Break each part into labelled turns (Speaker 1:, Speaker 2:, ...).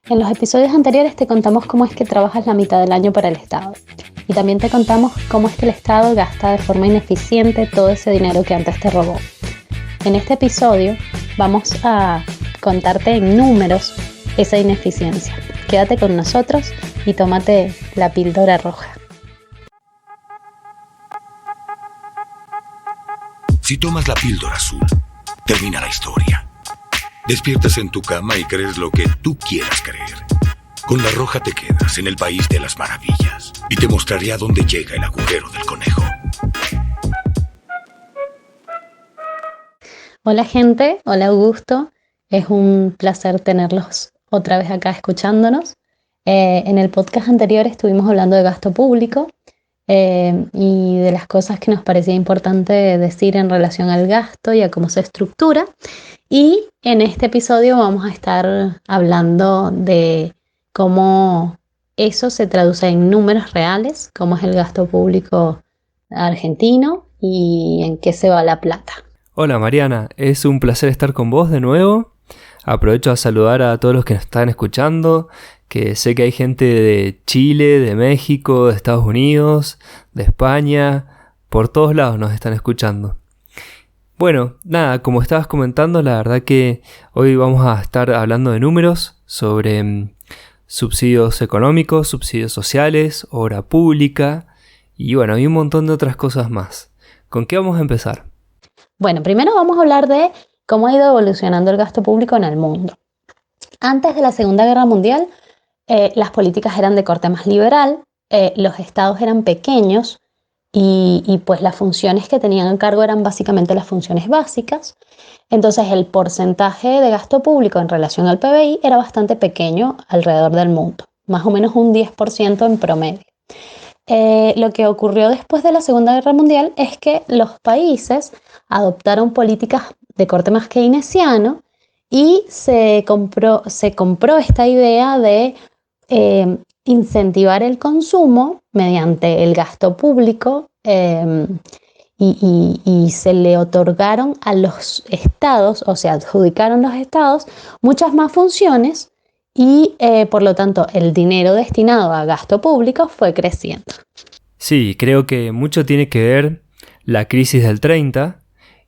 Speaker 1: En los episodios anteriores te contamos cómo es que trabajas la mitad del año para el Estado. Y también te contamos cómo es que el Estado gasta de forma ineficiente todo ese dinero que antes te robó. En este episodio vamos a contarte en números esa ineficiencia. Quédate con nosotros y tómate la píldora roja.
Speaker 2: Si tomas la píldora azul, termina la historia. Despiertas en tu cama y crees lo que tú quieras creer. Con la roja te quedas en el país de las maravillas y te mostraré a dónde llega el agujero del conejo.
Speaker 1: Hola gente, hola Augusto. Es un placer tenerlos otra vez acá escuchándonos. En el podcast anterior estuvimos hablando de gasto público y de las cosas que nos parecía importante decir en relación al gasto y a cómo se estructura. Y en este episodio vamos a estar hablando de cómo eso se traduce en números reales, cómo es el gasto público argentino y en qué se va la plata.
Speaker 3: Hola Mariana, es un placer estar con vos de nuevo. Aprovecho a saludar a todos los que nos están escuchando, que sé que hay gente de Chile, de México, de Estados Unidos, de España, por todos lados nos están escuchando. Bueno, nada, como estabas comentando, la verdad que hoy vamos a estar hablando de números sobre subsidios económicos, subsidios sociales, obra pública y bueno, hay un montón de otras cosas más. ¿Con qué vamos a empezar?
Speaker 1: Bueno, primero vamos a hablar de cómo ha ido evolucionando el gasto público en el mundo. Antes de la Segunda Guerra Mundial, las políticas eran de corte más liberal, los estados eran pequeños y pues las funciones que tenían a cargo eran básicamente las funciones básicas. Entonces el porcentaje de gasto público en relación al PBI era bastante pequeño alrededor del mundo, más o menos un 10% en promedio. Lo que ocurrió después de la Segunda Guerra Mundial es que los países adoptaron políticas de corte más keynesiano y se compró esta idea de incentivar el consumo mediante el gasto público y se le otorgaron a los estados, o sea, adjudicaron los estados muchas más funciones y por lo tanto el dinero destinado a gasto público fue creciendo.
Speaker 3: Sí, creo que mucho tiene que ver la crisis del 30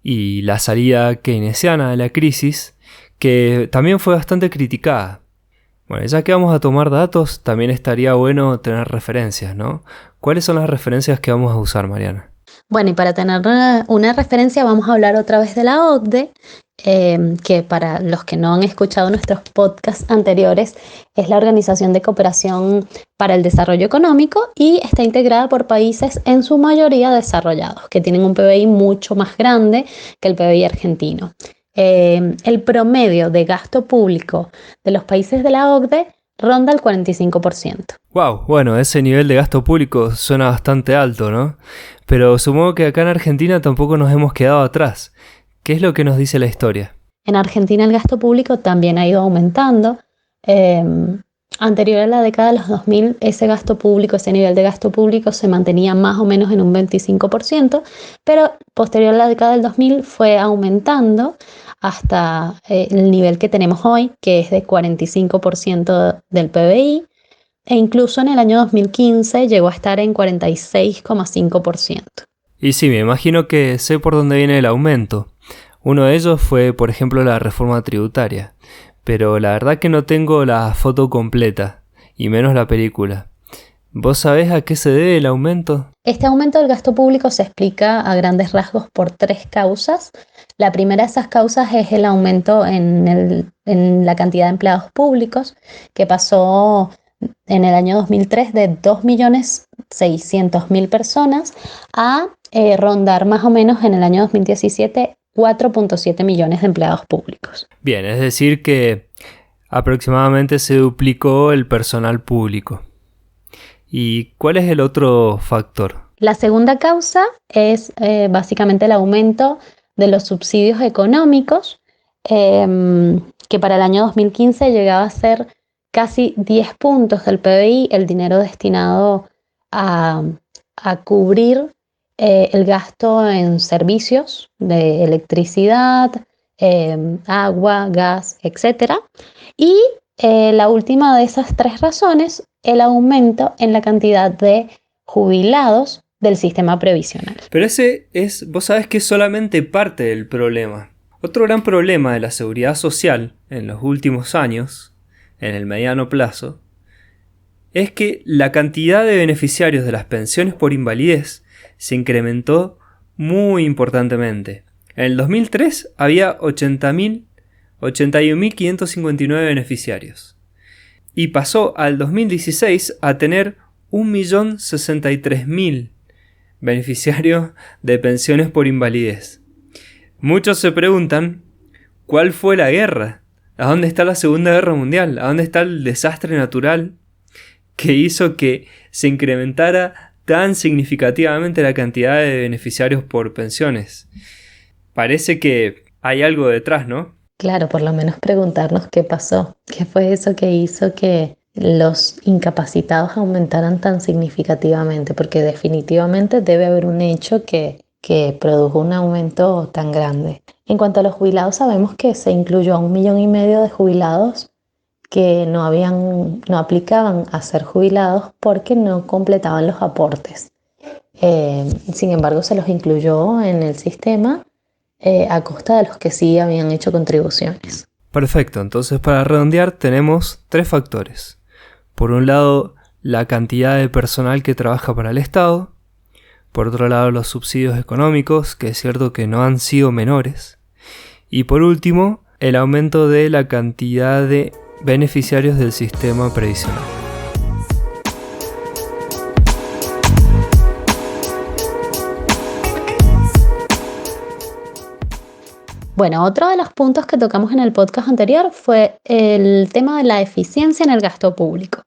Speaker 3: y la salida keynesiana de la crisis, que también fue bastante criticada. Bueno, ya que vamos a tomar datos, también estaría bueno tener referencias, ¿no? ¿Cuáles son las referencias que vamos a usar, Mariana?
Speaker 1: Bueno, y para tener una referencia vamos a hablar otra vez de la OCDE, que para los que no han escuchado nuestros podcasts anteriores es la Organización de Cooperación para el Desarrollo Económico y está integrada por países en su mayoría desarrollados, que tienen un PBI mucho más grande que el PBI argentino. El promedio de gasto público de los países de la OCDE ronda el 45%.
Speaker 3: Wow, bueno, ese nivel de gasto público suena bastante alto, ¿no? Pero supongo que acá en Argentina tampoco nos hemos quedado atrás. ¿Qué es lo que nos dice la historia?
Speaker 1: En Argentina el gasto público también ha ido aumentando. Anterior a la década de los 2000, ese nivel de gasto público se mantenía más o menos en un 25%, pero posterior a la década del 2000 fue aumentando hasta el nivel que tenemos hoy, que es de 45% del PBI, e incluso en el año 2015 llegó a estar en 46,5%.
Speaker 3: Y sí, me imagino que sé por dónde viene el aumento. Uno de ellos fue, por ejemplo, la reforma tributaria. Pero la verdad que no tengo la foto completa, y menos la película. ¿Vos sabés a qué se debe el aumento?
Speaker 1: Este aumento del gasto público se explica a grandes rasgos por 3 causas. La primera de esas causas es el aumento en la cantidad de empleados públicos, que pasó en el año 2003 de 2.600.000 personas a rondar más o menos en el año 2017 4.7 millones de empleados públicos.
Speaker 3: Bien, es decir que aproximadamente se duplicó el personal público. ¿Y cuál es el otro factor?
Speaker 1: La segunda causa es básicamente el aumento de los subsidios económicos, que para el año 2015 llegaba a ser casi 10 puntos del PBI, el dinero destinado a cubrir el gasto en servicios de electricidad, agua, gas, etc. Y la última de esas tres razones, el aumento en la cantidad de jubilados del sistema previsional.
Speaker 3: Pero vos sabés que es solamente parte del problema. Otro gran problema de la seguridad social en los últimos años, en el mediano plazo, es que la cantidad de beneficiarios de las pensiones por invalidez se incrementó muy importantemente. En el 2003 había 81.559 beneficiarios y pasó al 2016 a tener 1.063.000 beneficiarios de pensiones por invalidez. Muchos se preguntan, ¿cuál fue la guerra? ¿A dónde está la Segunda Guerra Mundial? ¿A dónde está el desastre natural que hizo que se incrementara tan significativamente la cantidad de beneficiarios por pensiones? Parece que hay algo detrás, ¿no?
Speaker 1: Claro, por lo menos preguntarnos qué pasó, qué fue eso que hizo que los incapacitados aumentaran tan significativamente, porque definitivamente debe haber un hecho que produjo un aumento tan grande. En cuanto a los jubilados, sabemos que se incluyó a 1,5 millones de jubilados que no aplicaban a ser jubilados porque no completaban los aportes. Sin embargo, se los incluyó en el sistema a costa de los que sí habían hecho contribuciones.
Speaker 3: Perfecto, entonces para redondear tenemos 3 factores. Por un lado, la cantidad de personal que trabaja para el Estado. Por otro lado, los subsidios económicos, que es cierto que no han sido menores. Y por último, el aumento de la cantidad de beneficiarios del sistema previsional.
Speaker 1: Bueno, otro de los puntos que tocamos en el podcast anterior fue el tema de la eficiencia en el gasto público.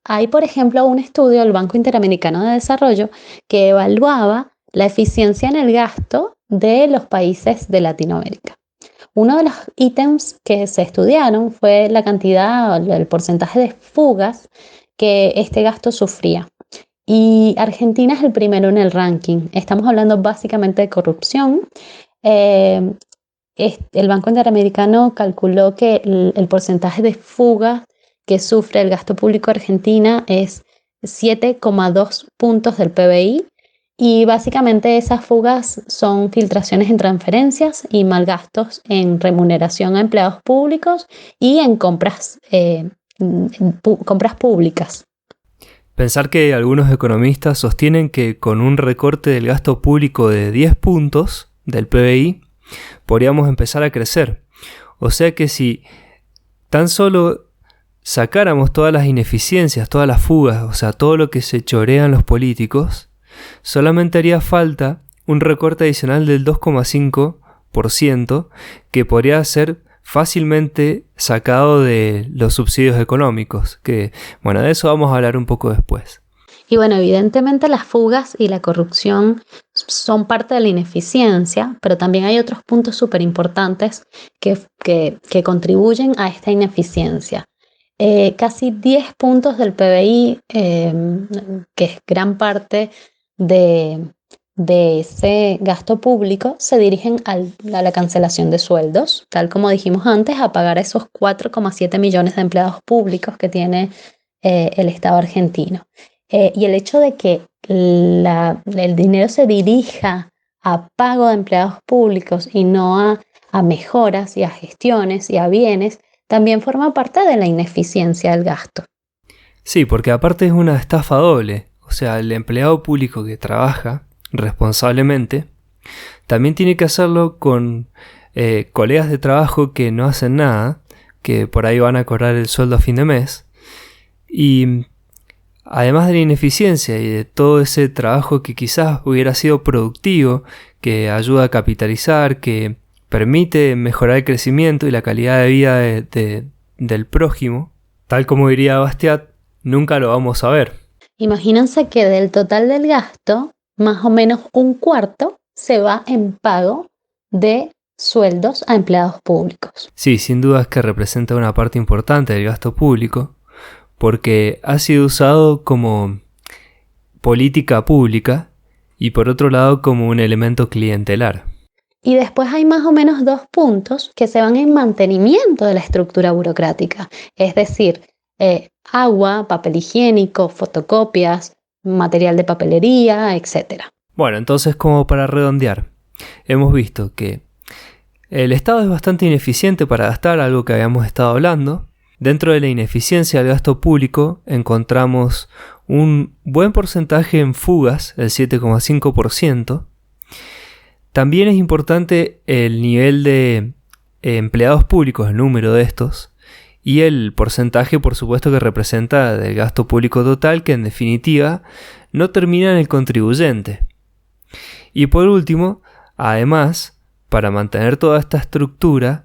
Speaker 1: Hay, por ejemplo, un estudio del Banco Interamericano de Desarrollo que evaluaba la eficiencia en el gasto de los países de Latinoamérica. Uno de los ítems que se estudiaron fue la cantidad, el porcentaje de fugas que este gasto sufría. Y Argentina es el primero en el ranking. Estamos hablando básicamente de corrupción. El Banco Interamericano calculó que el porcentaje de fugas que sufre el gasto público Argentina es 7,2 puntos del PBI, y básicamente esas fugas son filtraciones en transferencias y malgastos en remuneración a empleados públicos y en compras públicas.
Speaker 3: Pensar que algunos economistas sostienen que con un recorte del gasto público de 10 puntos del PBI podríamos empezar a crecer. O sea que si tan solo sacáramos todas las ineficiencias, todas las fugas, o sea, todo lo que se chorean los políticos, solamente haría falta un recorte adicional del 2,5% que podría ser fácilmente sacado de los subsidios económicos, que, bueno, de eso vamos a hablar un poco después.
Speaker 1: Y bueno, evidentemente las fugas y la corrupción son parte de la ineficiencia, pero también hay otros puntos súper importantes que contribuyen a esta ineficiencia. Casi 10 puntos del PBI, que es gran parte de ese gasto público, se dirigen a la cancelación de sueldos, tal como dijimos antes, a pagar esos 4,7 millones de empleados públicos que tiene el Estado argentino. Y el hecho de que el dinero se dirija a pago de empleados públicos y no a mejoras y a gestiones y a bienes, también forma parte de la ineficiencia del gasto.
Speaker 3: Sí, porque aparte es una estafa doble. O sea, el empleado público que trabaja responsablemente también tiene que hacerlo con colegas de trabajo que no hacen nada, que por ahí van a cobrar el sueldo a fin de mes. Y además de la ineficiencia y de todo ese trabajo que quizás hubiera sido productivo, que ayuda a capitalizar, que permite mejorar el crecimiento y la calidad de vida del prójimo, tal como diría Bastiat, nunca lo vamos a ver.
Speaker 1: Imagínense que del total del gasto, más o menos un cuarto se va en pago de sueldos a empleados públicos.
Speaker 3: Sí, sin duda es que representa una parte importante del gasto público, porque ha sido usado como política pública y por otro lado como un elemento clientelar.
Speaker 1: Y después hay más o menos 2 puntos que se van en mantenimiento de la estructura burocrática, es decir, agua, papel higiénico, fotocopias, material de papelería, etc.
Speaker 3: Bueno, entonces como para redondear, hemos visto que el Estado es bastante ineficiente para gastar, algo que habíamos estado hablando. Dentro de la ineficiencia del gasto público encontramos un buen porcentaje en fugas, el 7,5%. También es importante el nivel de empleados públicos, el número de estos, y el porcentaje, por supuesto, que representa del gasto público total, que en definitiva no termina en el contribuyente. Y por último, además, para mantener toda esta estructura,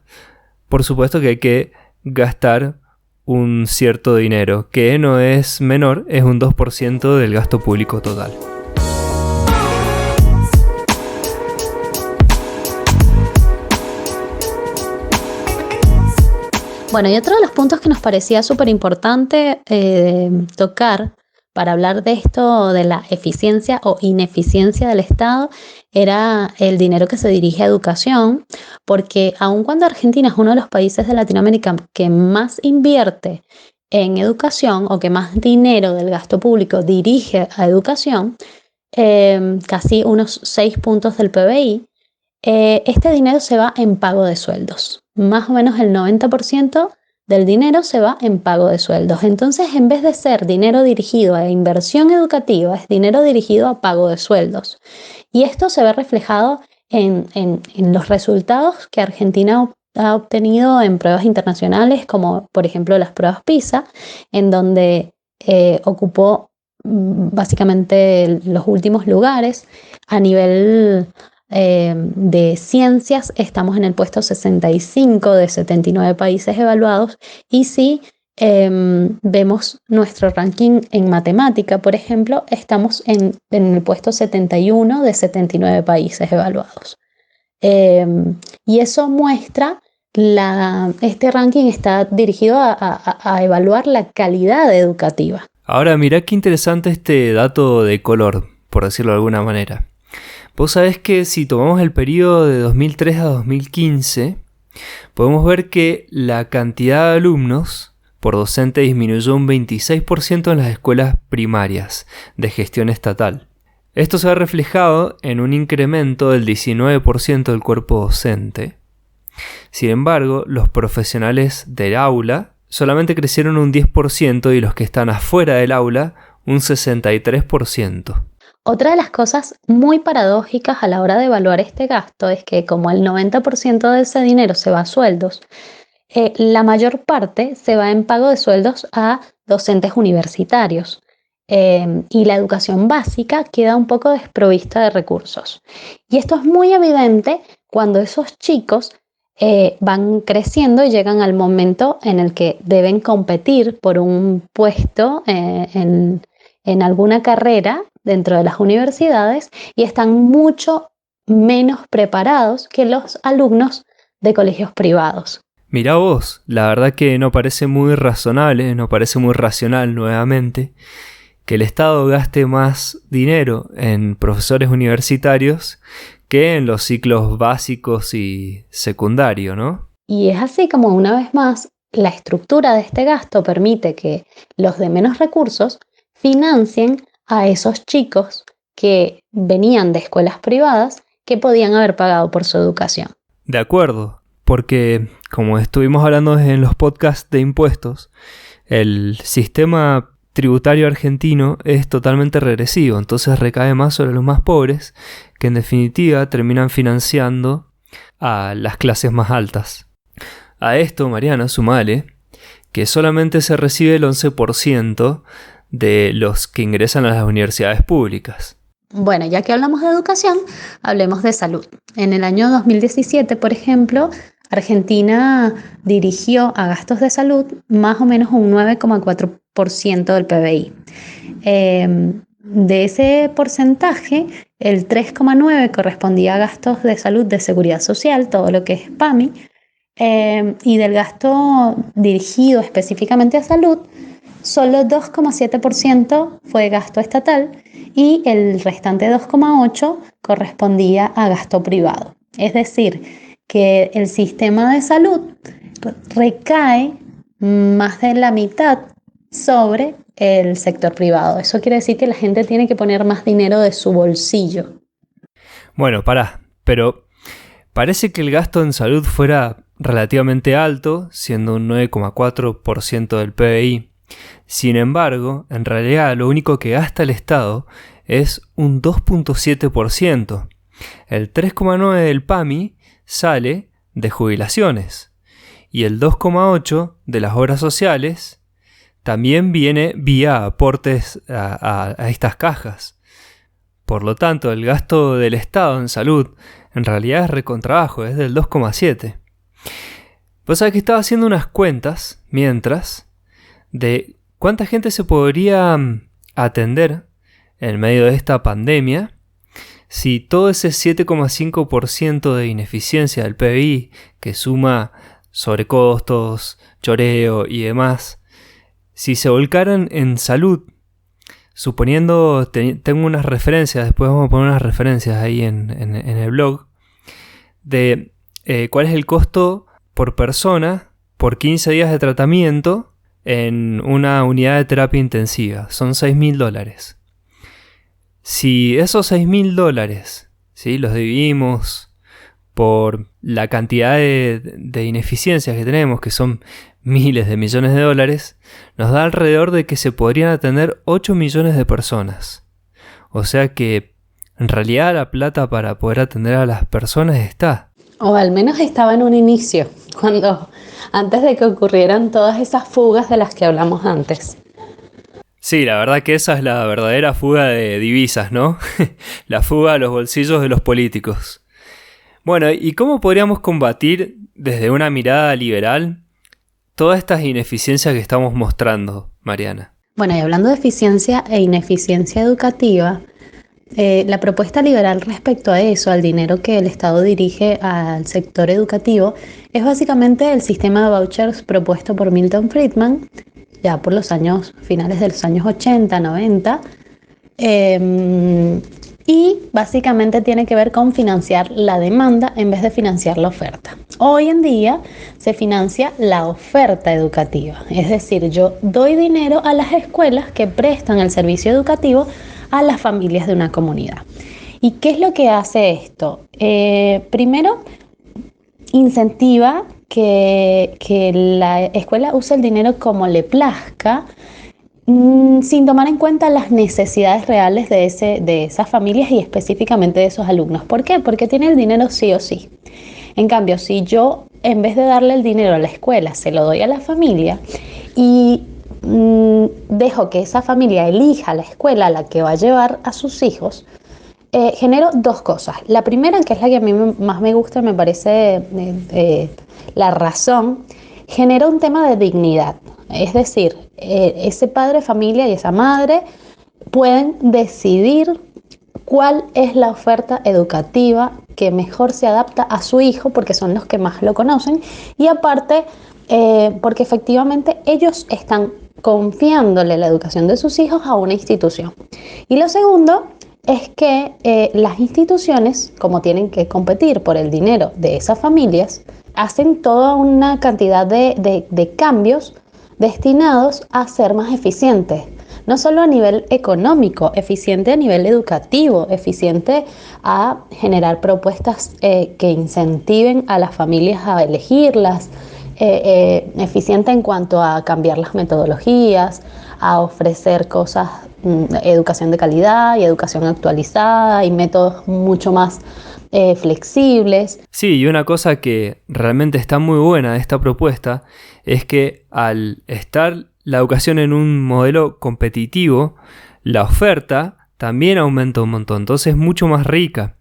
Speaker 3: por supuesto que hay que gastar un cierto dinero, que no es menor, es un 2% del gasto público total.
Speaker 1: Bueno, y otro de los puntos que nos parecía súper importante tocar para hablar de esto, de la eficiencia o ineficiencia del Estado, era el dinero que se dirige a educación, porque aun cuando Argentina es uno de los países de Latinoamérica que más invierte en educación o que más dinero del gasto público dirige a educación, casi unos 6 puntos del PBI, este dinero se va en pago de sueldos. Más o menos el 90% del dinero se va en pago de sueldos. Entonces, en vez de ser dinero dirigido a inversión educativa, es dinero dirigido a pago de sueldos. Y esto se ve reflejado en los resultados que Argentina ha obtenido en pruebas internacionales, como por ejemplo las pruebas PISA, en donde ocupó básicamente los últimos lugares. A nivel de ciencias estamos en el puesto 65 de 79 países evaluados, y si vemos nuestro ranking en matemática, por ejemplo, estamos en el puesto 71 de 79 países evaluados. Y eso muestra, este ranking está dirigido a evaluar la calidad educativa.
Speaker 3: Ahora mirá qué interesante este dato de color, por decirlo de alguna manera. Vos sabés que si tomamos el periodo de 2003 a 2015, podemos ver que la cantidad de alumnos por docente disminuyó un 26% en las escuelas primarias de gestión estatal. Esto se ha reflejado en un incremento del 19% del cuerpo docente. Sin embargo, los profesionales del aula solamente crecieron un 10% y los que están afuera del aula un 63%.
Speaker 1: Otra de las cosas muy paradójicas a la hora de evaluar este gasto es que como el 90% de ese dinero se va a sueldos, la mayor parte se va en pago de sueldos a docentes universitarios, y la educación básica queda un poco desprovista de recursos. Y esto es muy evidente cuando esos chicos van creciendo y llegan al momento en el que deben competir por un puesto en alguna carrera dentro de las universidades, y están mucho menos preparados que los alumnos de colegios privados.
Speaker 3: Mirá vos, la verdad que no parece muy razonable, no parece muy racional nuevamente, que el Estado gaste más dinero en profesores universitarios que en los ciclos básicos y secundarios, ¿no?
Speaker 1: Y es así como, una vez más, la estructura de este gasto permite que los de menos recursos financien a esos chicos que venían de escuelas privadas que podían haber pagado por su educación.
Speaker 3: De acuerdo, porque como estuvimos hablando en los podcasts de impuestos, el sistema tributario argentino es totalmente regresivo, entonces recae más sobre los más pobres, que en definitiva terminan financiando a las clases más altas. A esto, Mariana, sumale que solamente se recibe el 11% de los que ingresan a las universidades públicas.
Speaker 1: Bueno, ya que hablamos de educación, hablemos de salud. En el año 2017, por ejemplo, Argentina dirigió a gastos de salud más o menos un 9,4% del PBI. De ese porcentaje, el 3,9% correspondía a gastos de salud de seguridad social, todo lo que es PAMI, y del gasto dirigido específicamente a salud, solo 2,7% fue gasto estatal y el restante 2,8% correspondía a gasto privado. Es decir, que el sistema de salud recae más de la mitad sobre el sector privado. Eso quiere decir que la gente tiene que poner más dinero de su bolsillo.
Speaker 3: Bueno, pero parece que el gasto en salud fuera relativamente alto, siendo un 9,4% del PBI. Sin embargo, en realidad lo único que gasta el Estado es un 2,7%. El 3,9% del PAMI sale de jubilaciones y el 2,8% de las obras sociales también viene vía aportes a estas cajas. Por lo tanto, el gasto del Estado en salud en realidad es recontrabajo, es del 2,7%. Vos sabés que estaba haciendo unas cuentas mientras de cuánta gente se podría atender en medio de esta pandemia si todo ese 7,5% de ineficiencia del PBI, que suma sobrecostos, choreo y demás, si se volcaran en salud, suponiendo, tengo unas referencias, después vamos a poner unas referencias ahí en el blog, de cuál es el costo por persona por 15 días de tratamiento en una unidad de terapia intensiva. Son $6.000. Si esos $6.000, ¿sí?, los dividimos por la cantidad de ineficiencias que tenemos, que son miles de millones de dólares, nos da alrededor de que se podrían atender 8 millones de personas. O sea que en realidad la plata para poder atender a las personas está.
Speaker 1: O al menos estaba en un inicio, antes de que ocurrieran todas esas fugas de las que hablamos antes.
Speaker 3: Sí, la verdad que esa es la verdadera fuga de divisas, ¿no? La fuga a los bolsillos de los políticos. Bueno, ¿y cómo podríamos combatir desde una mirada liberal todas estas ineficiencias que estamos mostrando, Mariana?
Speaker 1: Bueno, y hablando de eficiencia e ineficiencia educativa, la propuesta liberal respecto a eso, al dinero que el Estado dirige al sector educativo, es básicamente el sistema de vouchers propuesto por Milton Friedman, ya por los finales de los años 80, 90, y básicamente tiene que ver con financiar la demanda en vez de financiar la oferta. Hoy en día se financia la oferta educativa, es decir, yo doy dinero a las escuelas que prestan el servicio educativo a las familias de una comunidad. ¿Y qué es lo que hace esto? Primero, incentiva que la escuela use el dinero como le plazca, sin tomar en cuenta las necesidades reales de esas familias y específicamente de esos alumnos. ¿Por qué? Porque tiene el dinero sí o sí. En cambio, si yo, en vez de darle el dinero a la escuela, se lo doy a la familia y dejo que esa familia elija la escuela a la que va a llevar a sus hijos, genero dos cosas. La primera, que es la que a mí más me gusta, me parece la razón, genera un tema de dignidad. Es decir, ese padre de familia y esa madre pueden decidir cuál es la oferta educativa que mejor se adapta a su hijo, porque son los que más lo conocen, y aparte porque efectivamente ellos están confiándole la educación de sus hijos a una institución. Y lo segundo es que las instituciones, como tienen que competir por el dinero de esas familias, hacen toda una cantidad de cambios destinados a ser más eficientes. No solo a nivel económico, eficiente a nivel educativo, eficiente a generar propuestas que incentiven a las familias a elegirlas, eficiente en cuanto a cambiar las metodologías, a ofrecer cosas, educación de calidad y educación actualizada y métodos mucho más flexibles.
Speaker 3: Sí, y una cosa que realmente está muy buena de esta propuesta es que al estar la educación en un modelo competitivo, la oferta también aumenta un montón, entonces es mucho más rica.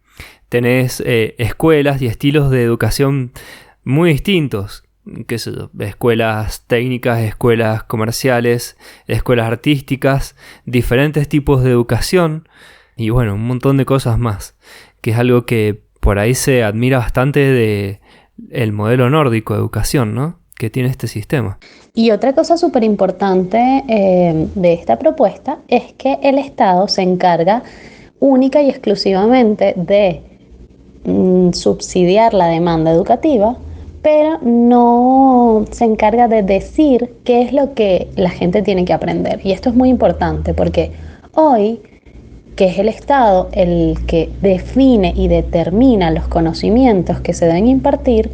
Speaker 3: Tenés escuelas y estilos de educación muy distintos, qué sé yo, escuelas técnicas, escuelas comerciales, escuelas artísticas, diferentes tipos de educación y bueno, un montón de cosas más, que es algo que por ahí se admira bastante de el modelo nórdico de educación, ¿no?, que tiene este sistema.
Speaker 1: Y otra cosa súper importante de esta propuesta es que el Estado se encarga única y exclusivamente de subsidiar la demanda educativa, pero no se encarga de decir qué es lo que la gente tiene que aprender. Y esto es muy importante porque hoy, que es el Estado el que define y determina los conocimientos que se deben impartir,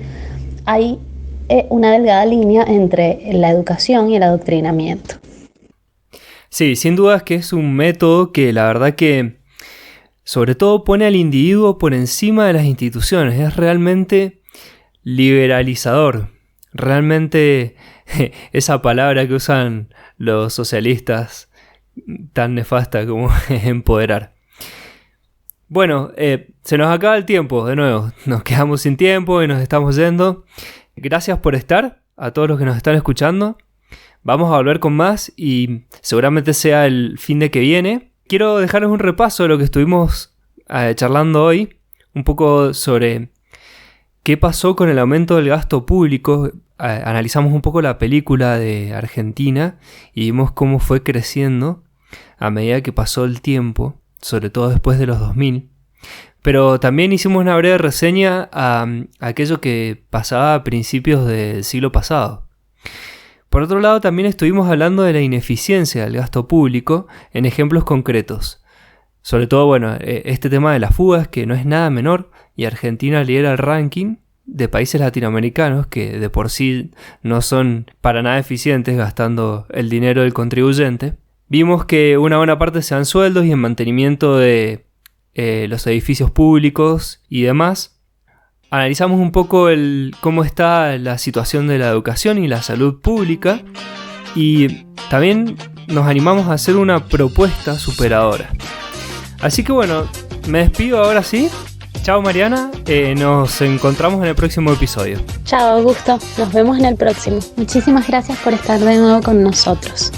Speaker 1: hay una delgada línea entre la educación y el adoctrinamiento.
Speaker 3: Sí, sin duda es que es un método que la verdad que sobre todo pone al individuo por encima de las instituciones. Es realmente liberalizador. Realmente esa palabra que usan los socialistas tan nefasta como empoderar. Bueno, se nos acaba el tiempo de nuevo. Nos quedamos sin tiempo y nos estamos yendo. Gracias por estar, a todos los que nos están escuchando. Vamos a volver con más y seguramente sea el fin de que viene. Quiero dejarles un repaso de lo que estuvimos charlando hoy. Un poco sobre qué pasó con el aumento del gasto público. Analizamos un poco la película de Argentina y vimos cómo fue creciendo a medida que pasó el tiempo, sobre todo después de los 2000. Pero también hicimos una breve reseña a aquello que pasaba a principios del siglo pasado. Por otro lado, también estuvimos hablando de la ineficiencia del gasto público en ejemplos concretos. Sobre todo, este tema de las fugas, que no es nada menor, y Argentina lidera el ranking de países latinoamericanos que de por sí no son para nada eficientes gastando el dinero del contribuyente. Vimos que una buena parte se dan sueldos y en mantenimiento de los edificios públicos y demás. Analizamos un poco cómo está la situación de la educación y la salud pública y también nos animamos a hacer una propuesta superadora. Así que me despido ahora sí. Chao Mariana, nos encontramos en el próximo episodio.
Speaker 1: Chao Augusto, nos vemos en el próximo. Muchísimas gracias por estar de nuevo con nosotros.